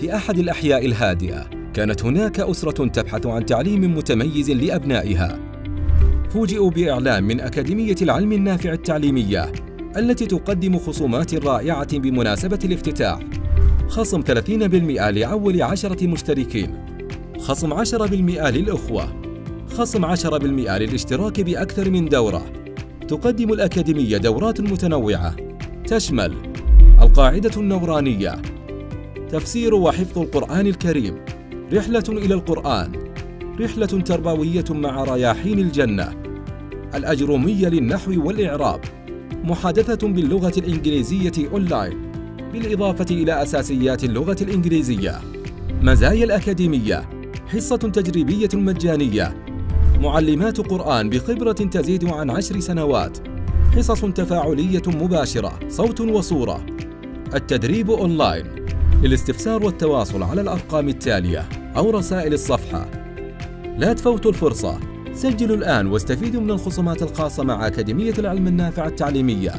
في أحد الأحياء الهادئة كانت هناك أسرة تبحث عن تعليم متميز لأبنائها. فوجئوا بإعلان من أكاديمية العلم النافع التعليمية التي تقدم خصومات رائعة بمناسبة الافتتاح. خصم 30% لأول 10 مشتركين، خصم 10% للأخوة، خصم 10% للاشتراك بأكثر من دورة. تقدم الأكاديمية دورات متنوعة تشمل القاعدة النورانية، تفسير وحفظ القرآن الكريم، رحلة إلى القرآن، رحلة تربوية مع رياحين الجنة، الأجرومية للنحو والإعراب، محادثة باللغة الإنجليزية أونلاين، بالإضافة إلى أساسيات اللغة الإنجليزية. مزايا الأكاديمية: حصة تجريبية مجانية، معلمات قرآن بخبرة تزيد عن 10 سنوات، حصص تفاعلية مباشرة صوت وصورة، التدريب أونلاين. للاستفسار والتواصل على الأرقام التالية أو رسائل الصفحة. لا تفوتوا الفرصة، سجلوا الآن واستفيدوا من الخصومات الخاصة مع أكاديمية العلم النافع التعليمية.